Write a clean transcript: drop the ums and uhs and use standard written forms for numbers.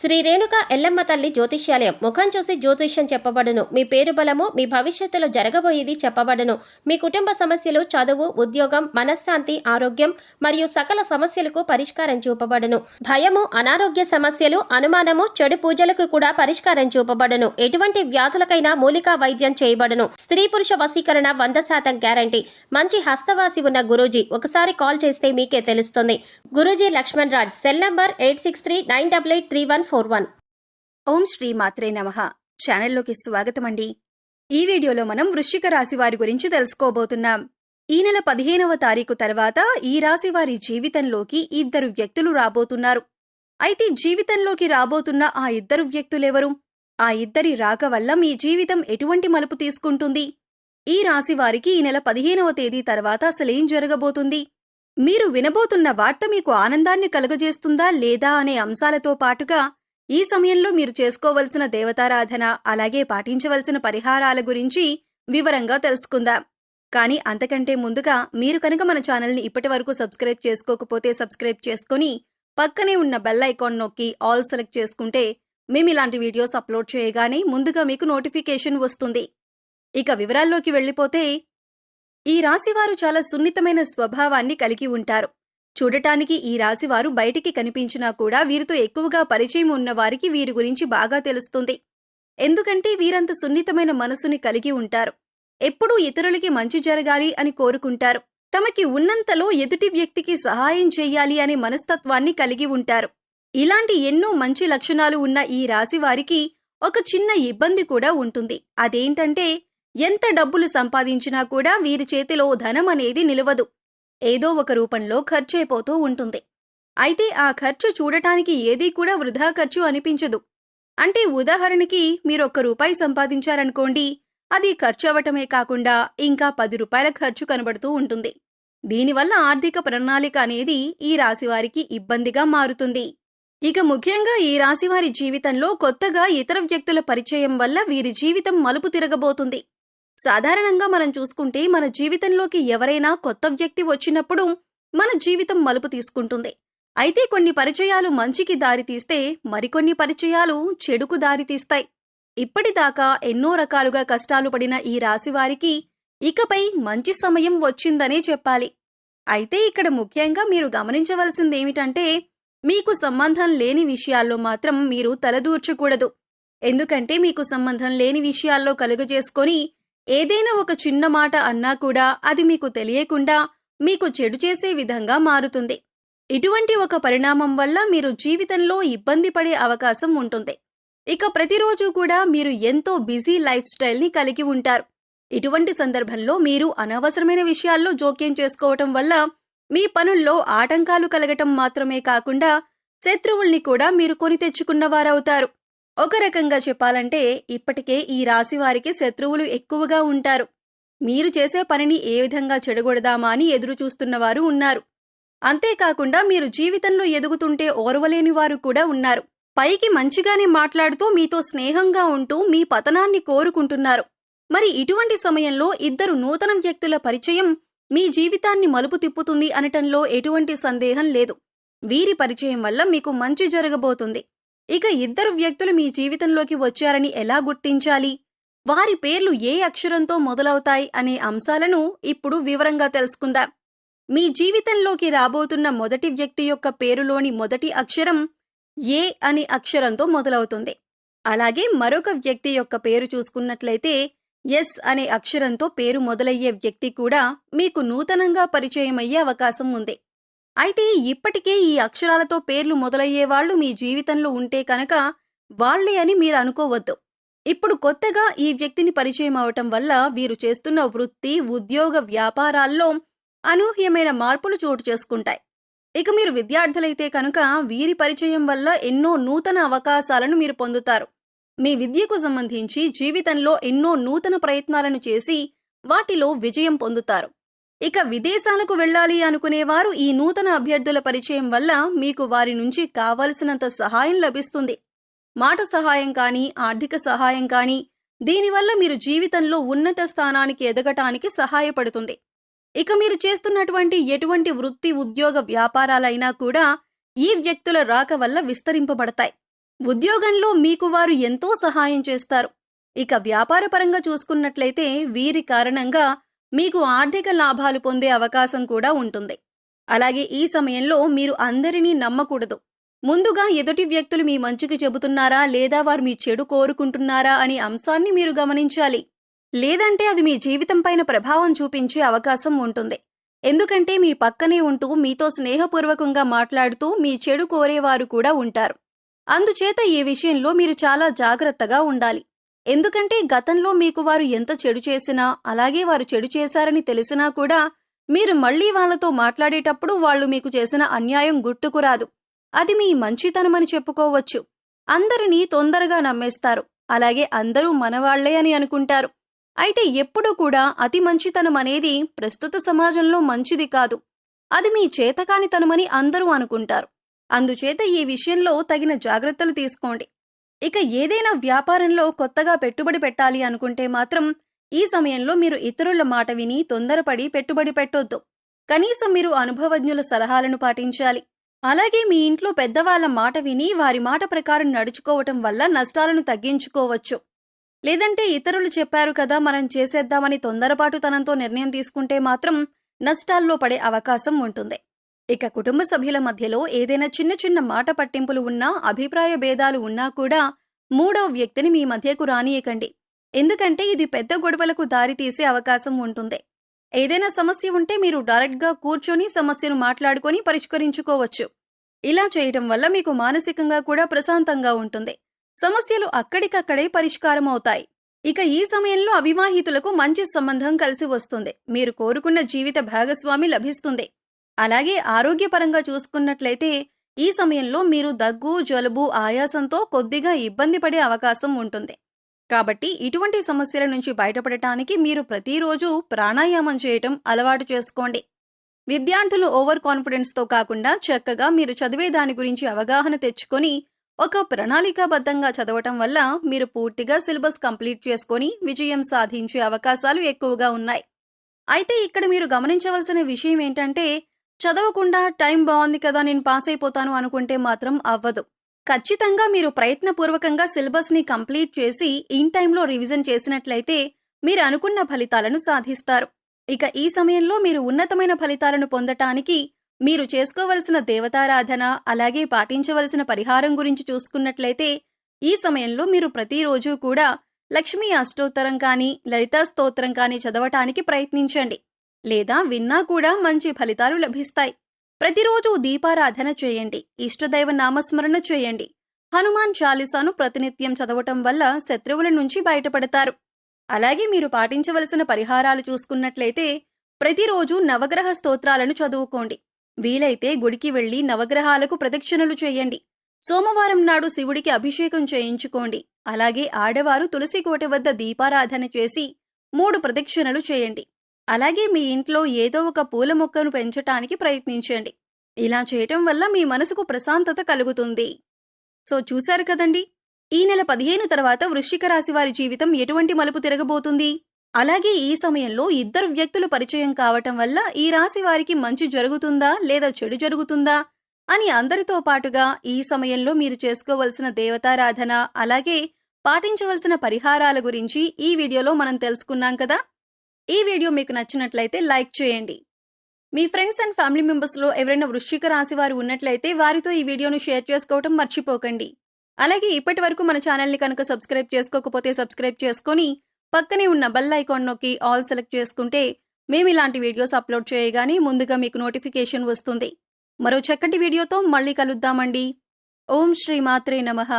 శ్రీ రేణుక ఎల్లమ్మ తల్లి జ్యోతిష్యాలయం. ముఖం చూసి జ్యోతిష్యం చెప్పబడును. మీ పేరు బలము, మీ భవిష్యత్తులో జరగబోయేది చెప్పబడును. మీ కుటుంబ సమస్యలు, చదువు, ఉద్యోగం, మనశ్శాంతి, ఆరోగ్యం మరియు సకల సమస్యలకు పరిష్కారం చూపబడును. భయము, అనారోగ్య సమస్యలు, అనుమానము, చెడు పూజలకు కూడా పరిష్కారం చూపబడును. ఎటువంటి వ్యాధులకైనా మూలికా వైద్యం చేయబడును. స్త్రీ పురుష వశీకరణ 100% గ్యారంటీ. మంచి హస్తవాసి ఉన్న గురూజీ. ఒకసారి కాల్ చేస్తే మీకే తెలుస్తుంది. గురూజీ లక్ష్మణ్ రాజ్. Cell number 8639883141. ఓం శ్రీ మాత్రే నమః. ఛానల్లోకి స్వాగతం అండి. ఈ వీడియోలో మనం వృశ్చిక రాశి వారి గురించి తెలుసుకోబోతున్నాం. ఈ నెల 15వ తారీఖు తర్వాత ఈ రాశి వారి జీవితంలోకి ఇద్దరు వ్యక్తులు రాబోతున్నారు. అయితే జీవితంలోకి రాబోతున్న ఆ ఇద్దరు వ్యక్తులెవరు? ఆ ఇద్దరి రాక వల్ల మీ జీవితం ఎటువంటి మలుపు తీసుకుంటుంది? ఈ రాశి వారికి ఈ నెల 15వ తేదీ తర్వాత అసలేం జరగబోతుంది? మీరు వినబోతున్న వార్త మీకు ఆనందాన్ని కలుగజేస్తుందా లేదా అనే అంశాలతో పాటుగా ఈ సమయంలో మీరు చేసుకోవలసిన దేవతారాధన, అలాగే పాటించవలసిన పరిహారాల గురించి వివరంగా తెలుసుకుందాం. కానీ అంతకంటే ముందుగా మీరు కనుక మన ఛానల్ని ఇప్పటి వరకు సబ్స్క్రైబ్ చేసుకోకపోతే సబ్స్క్రైబ్ చేసుకుని పక్కనే ఉన్న బెల్ ఐకాన్ నొక్కి ఆల్ సెలెక్ట్ చేసుకుంటే మేము ఇలాంటి వీడియోస్ అప్లోడ్ చేయగానే ముందుగా మీకు నోటిఫికేషన్ వస్తుంది. ఇక వివరాల్లోకి వెళ్ళిపోతే, ఈ రాశివారు చాలా సున్నితమైన స్వభావాన్ని కలిగి ఉంటారు. చూడటానికి ఈ రాశివారు బయటికి కనిపించినా కూడా వీరితో ఎక్కువగా పరిచయం ఉన్న వారికి వీరి గురించి బాగా తెలుస్తుంది. ఎందుకంటే వీరంత సున్నితమైన మనసుని కలిగి ఉంటారు. ఎప్పుడూ ఇతరులకి మంచి జరగాలి అని కోరుకుంటారు. తమకి ఉన్నంతలో ఎదుటి వ్యక్తికి సహాయం చెయ్యాలి అనే మనస్తత్వాన్ని కలిగి ఉంటారు. ఇలాంటి ఎన్నో మంచి లక్షణాలు ఉన్న ఈ రాశివారికి ఒక చిన్న ఇబ్బంది కూడా ఉంటుంది. అదేంటంటే, ఎంత డబ్బులు సంపాదించినా కూడా వీరి చేతిలో ధనం అనేది నిలవదు. ఏదో ఒక రూపంలో ఖర్చయిపోతూ ఉంటుంది. అయితే ఆ ఖర్చు చూడటానికి ఏదీ కూడా వృధా ఖర్చు అనిపించదు. అంటే ఉదాహరణకి మీరు ₹1 సంపాదించారనుకోండి, అది ఖర్చు అవటమే కాకుండా ఇంకా ₹10 ఖర్చు కనబడుతూ ఉంటుంది. దీనివల్ల ఆర్థిక ప్రణాళిక అనేది ఈ రాశివారికి ఇబ్బందిగా మారుతుంది. ఇక ముఖ్యంగా ఈ రాశివారి జీవితంలో కొత్తగా ఇతర వ్యక్తుల పరిచయం వల్ల వీరి జీవితం మలుపు తిరగబోతుంది. సాధారణంగా మనం చూసుకుంటే మన జీవితంలోకి ఎవరైనా కొత్త వ్యక్తి వచ్చినప్పుడు మన జీవితం మలుపు తీసుకుంటుంది. అయితే కొన్ని పరిచయాలు మంచికి దారితీస్తే మరికొన్ని పరిచయాలు చెడుకు దారితీస్తాయి. ఇప్పటిదాకా ఎన్నో రకాలుగా కష్టాలు పడిన ఈ రాశివారికి ఇకపై మంచి సమయం వచ్చిందనే చెప్పాలి. అయితే ఇక్కడ ముఖ్యంగా మీరు గమనించవలసిందేమిటంటే, మీకు సంబంధం లేని విషయాల్లో మాత్రం మీరు తలదూర్చకూడదు. ఎందుకంటే మీకు సంబంధం లేని విషయాల్లో కలుగజేసుకొని ఏదైనా ఒక చిన్న మాట అన్నా కూడా అది మీకు తెలియకుండా మీకు చెడు చేసే విధంగా మారుతుంది. ఇటువంటి ఒక పరిణామం వల్ల మీరు జీవితంలో ఇబ్బంది పడే అవకాశం ఉంటుంది. ఇక ప్రతిరోజు కూడా మీరు ఎంతో బిజీ లైఫ్ స్టైల్ని కలిగి ఉంటారు. ఇటువంటి సందర్భంలో మీరు అనవసరమైన విషయాల్లో జోక్యం చేసుకోవటం వల్ల మీ పనుల్లో ఆటంకాలు కలగటం మాత్రమే కాకుండా శత్రువుల్ని కూడా మీరు కొని తెచ్చుకున్నవారవుతారు. ఒక రకంగా చెప్పాలంటే ఇప్పటికే ఈ రాశివారికి శత్రువులు ఎక్కువగా ఉంటారు. మీరు చేసే పనిని ఏ విధంగా చెడగొడదామా అని ఎదురు చూస్తున్నవారు ఉన్నారు. అంతేకాకుండా మీరు జీవితంలో ఎదుగుతుంటే ఓర్వలేని వారు కూడా ఉన్నారు. పైకి మంచిగానే మాట్లాడుతూ మీతో స్నేహంగా ఉంటూ మీ పతనాన్ని కోరుకుంటున్నారు. మరి ఇటువంటి సమయంలో ఇద్దరు నూతన వ్యక్తుల పరిచయం మీ జీవితాన్ని మలుపు తిప్పుతుంది అనటంలో ఎటువంటి సందేహం లేదు. వీరి పరిచయం వల్ల మీకు మంచి జరగబోతుంది. ఇక ఇద్దరు వ్యక్తులు మీ జీవితంలోకి వచ్చారని ఎలా గుర్తించాలి? వారి పేర్లు ఏ అక్షరంతో మొదలవుతాయి అనే అంశాలను ఇప్పుడు వివరంగా తెలుసుకుందాం. మీ జీవితంలోకి రాబోతున్న మొదటి వ్యక్తి యొక్క పేరులోని మొదటి అక్షరం ఏ అనే అక్షరంతో మొదలవుతుంది. అలాగే మరొక వ్యక్తి యొక్క పేరు చూసుకున్నట్లయితే ఎస్ అనే అక్షరంతో పేరు మొదలయ్యే వ్యక్తి కూడా మీకు నూతనంగా పరిచయమయ్యే అవకాశం ఉంది. అయితే ఇప్పటికే ఈ అక్షరాలతో పేర్లు మొదలయ్యేవాళ్లు మీ జీవితంలో ఉంటే కనుక వాళ్లే అని మీరు అనుకోవద్దు. ఇప్పుడు కొత్తగా ఈ వ్యక్తిని పరిచయం అవటం వల్ల వీరు చేస్తున్న వృత్తి, ఉద్యోగ, వ్యాపారాల్లో అనూహ్యమైన మార్పులు చోటు చేసుకుంటాయి. ఇక మీరు విద్యార్థులైతే కనుక వీరి పరిచయం వల్ల ఎన్నో నూతన అవకాశాలను మీరు పొందుతారు. మీ విద్యకు సంబంధించి జీవితంలో ఎన్నో నూతన ప్రయత్నాలను చేసి వాటిలో విజయం పొందుతారు. ఇక విదేశాలకు వెళ్ళాలి అనుకునేవారు ఈ నూతన అభ్యర్థుల పరిచయం వల్ల మీకు వారి నుంచి కావలసినంత సహాయం లభిస్తుంది. మాట సహాయం కానీ, ఆర్థిక సహాయం కానీ, దీనివల్ల మీరు జీవితంలో ఉన్నత స్థానానికి ఎదగటానికి సహాయపడుతుంది. ఇక మీరు చేస్తున్నటువంటి ఎటువంటి వృత్తి, ఉద్యోగ, వ్యాపారాలైనా కూడా ఈ వ్యక్తుల రాక వల్ల విస్తరింపబడతాయి. ఉద్యోగంలో మీకు వారు ఎంతో సహాయం చేస్తారు. ఇక వ్యాపారపరంగా చూసుకున్నట్లయితే వీరి కారణంగా మీకు ఆర్థిక లాభాలు పొందే అవకాశం కూడా ఉంటుంది. అలాగే ఈ సమయంలో మీరు అందరినీ నమ్మకూడదు. ముందుగా ఎదుటి వ్యక్తులు మీ మంచికి చెబుతున్నారా లేదా వారు మీ చెడు కోరుకుంటున్నారా అనే అంశాన్ని మీరు గమనించాలి. లేదంటే అది మీ జీవితం పైన ప్రభావం చూపించే అవకాశం ఉంటుంది. ఎందుకంటే మీ పక్కనే ఉంటూ మీతో స్నేహపూర్వకంగా మాట్లాడుతూ మీ చెడు కోరేవారు కూడా ఉంటారు. అందుచేత ఈ విషయంలో మీరు చాలా జాగ్రత్తగా ఉండాలి. ఎందుకంటే గతంలో మీకు వారు ఎంత చెడు చేసినా, అలాగే వారు చెడు చేశారని తెలిసినా కూడా మీరు మళ్లీ వాళ్లతో మాట్లాడేటప్పుడు వాళ్ళు మీకు చేసిన అన్యాయం గుర్తుకురాదు. అది మీ మంచితనమని చెప్పుకోవచ్చు. అందరినీ తొందరగా నమ్మేస్తారు. అలాగే అందరూ మనవాళ్లే అని అనుకుంటారు. అయితే ఎప్పుడూ కూడా అతి మంచితనం అనేది ప్రస్తుత సమాజంలో మంచిది కాదు. అది మీ చేతకానితనమని అందరూ అనుకుంటారు. అందుచేత ఈ విషయంలో తగిన జాగ్రత్తలు తీసుకోండి. ఇక ఏదైనా వ్యాపారంలో కొత్తగా పెట్టుబడి పెట్టాలి అనుకుంటే మాత్రం ఈ సమయంలో మీరు ఇతరుల మాట విని తొందరపడి పెట్టుబడి పెట్టొద్దు. కనీసం మీరు అనుభవజ్ఞుల సలహాలను పాటించాలి. అలాగే మీ ఇంట్లో పెద్దవాళ్ల మాట విని వారి మాట ప్రకారం నడుచుకోవటం వల్ల నష్టాలను తగ్గించుకోవచ్చు. లేదంటే ఇతరులు చెప్పారు కదా మనం చేసేద్దామని తొందరపాటుతనంతో నిర్ణయం తీసుకుంటే మాత్రం నష్టాల్లో పడే అవకాశం ఉంటుంది. ఇక కుటుంబ సభ్యుల మధ్యలో ఏదైనా చిన్న చిన్న మాట పట్టింపులు ఉన్నా, అభిప్రాయ భేదాలు ఉన్నా కూడా మూడో వ్యక్తిని మీ మధ్యకు రానియకండి. ఎందుకంటే ఇది పెద్ద గొడవలకు దారితీసే అవకాశం ఉంటుంది. ఏదైనా సమస్య ఉంటే మీరు డైరెక్ట్గా కూర్చొని సమస్యను మాట్లాడుకొని పరిష్కరించుకోవచ్చు. ఇలా చేయటం వల్ల మీకు మానసికంగా కూడా ప్రశాంతంగా ఉంటుంది. సమస్యలు అక్కడికక్కడే పరిష్కారం అవుతాయి. ఇక ఈ సమయంలో అవివాహితులకు మంచి సంబంధం కలిసి వస్తుంది. మీరు కోరుకున్న జీవిత భాగస్వామి లభిస్తుంది. అలాగే ఆరోగ్యపరంగా చూసుకున్నట్లయితే ఈ సమయంలో మీరు దగ్గు, జలుబు, ఆయాసంతో కొద్దిగా ఇబ్బంది పడే అవకాశం ఉంటుంది. కాబట్టి ఇటువంటి సమస్యల నుంచి బయటపడటానికి మీరు ప్రతిరోజు ప్రాణాయామం చేయటం అలవాటు చేసుకోండి. విద్యార్థులు ఓవర్ కాన్ఫిడెన్స్తో కాకుండా చక్కగా మీరు చదివే దాని గురించి అవగాహన తెచ్చుకొని ఒక ప్రణాళికాబద్ధంగా చదవటం వల్ల మీరు పూర్తిగా సిలబస్ కంప్లీట్ చేసుకొని విజయం సాధించే అవకాశాలు ఎక్కువగా ఉన్నాయి. అయితే ఇక్కడ మీరు గమనించవలసిన విషయం ఏంటంటే, చదవకుండా టైం బాగుంది కదా నేను పాస్ అయిపోతాను అనుకుంటే మాత్రం అవ్వదు. ఖచ్చితంగా మీరు ప్రయత్నపూర్వకంగా సిలబస్ని కంప్లీట్ చేసి ఇన్ టైంలో రివిజన్ చేసినట్లయితే మీరు అనుకున్న ఫలితాలను సాధిస్తారు. ఇక ఈ సమయంలో మీరు ఉన్నతమైన ఫలితాలను పొందటానికి మీరు చేసుకోవలసిన దేవతారాధన, అలాగే పాటించవలసిన పరిహారం గురించి చూసుకున్నట్లయితే ఈ సమయంలో మీరు ప్రతిరోజు కూడా లక్ష్మీ అష్టోత్తరం కానీ, లలితా స్తోత్రం కానీ చదవటానికి ప్రయత్నించండి. లేదా విన్నా కూడా మంచి ఫలితాలు లభిస్తాయి. ప్రతిరోజు దీపారాధన చేయండి. ఇష్టదైవ నామస్మరణ చేయండి. హనుమాన్ చాలీసాను ప్రతినిత్యం చదవటం వల్ల శత్రువుల నుంచి బయటపడతారు. అలాగే మీరు పాటించవలసిన పరిహారాలు చూసుకున్నట్లయితే ప్రతిరోజు నవగ్రహ స్తోత్రాలను చదువుకోండి. వీలైతే గుడికి వెళ్లి నవగ్రహాలకు ప్రదక్షిణలు చేయండి. సోమవారం నాడు శివుడికి అభిషేకం చేయించుకోండి. అలాగే ఆడవారు తులసి కోట వద్ద దీపారాధన చేసి 3 ప్రదక్షిణలు చేయండి. అలాగే మీ ఇంట్లో ఏదో ఒక పూల మొక్కను పెంచటానికి ప్రయత్నించండి. ఇలా చేయటం వల్ల మీ మనసుకు ప్రశాంతత కలుగుతుంది. సో చూశారు కదండి, ఈ నెల 15 తర్వాత వృశ్చిక రాశి వారి జీవితం ఎటువంటి మలుపు తిరగబోతుంది. అలాగే ఈ సమయంలో ఇద్దరు వ్యక్తులు పరిచయం కావటం వల్ల ఈ రాశి వారికి మంచి జరుగుతుందా లేదా చెడు జరుగుతుందా అని అందరితో పాటుగా ఈ సమయంలో మీరు చేసుకోవలసిన దేవతారాధన, అలాగే పాటించవలసిన పరిహారాల గురించి ఈ వీడియోలో మనం తెలుసుకున్నాం కదా. ఈ వీడియో మీకు నచ్చినట్లయితే లైక్ చేయండి. మీ ఫ్రెండ్స్ అండ్ ఫ్యామిలీ మెంబర్స్లో ఎవరైనా వృశ్చిక రాశి వారు ఉన్నట్లయితే వారితో ఈ వీడియోను షేర్ చేసుకోవటం మర్చిపోకండి. అలాగే ఇప్పటి వరకు మన ఛానల్ని కనుక సబ్స్క్రైబ్ చేసుకోకపోతే సబ్స్క్రైబ్ చేసుకొని పక్కనే ఉన్న బెల్ ఐకాన్ నొక్కి ఆల్ సెలెక్ట్ చేసుకుంటే మేము ఇలాంటి వీడియోస్ అప్లోడ్ చేయగానే ముందుగా మీకు నోటిఫికేషన్ వస్తుంది. మరో చక్కటి వీడియోతో మళ్ళీ కలుద్దామండి. ఓం శ్రీ మాత్రే నమః.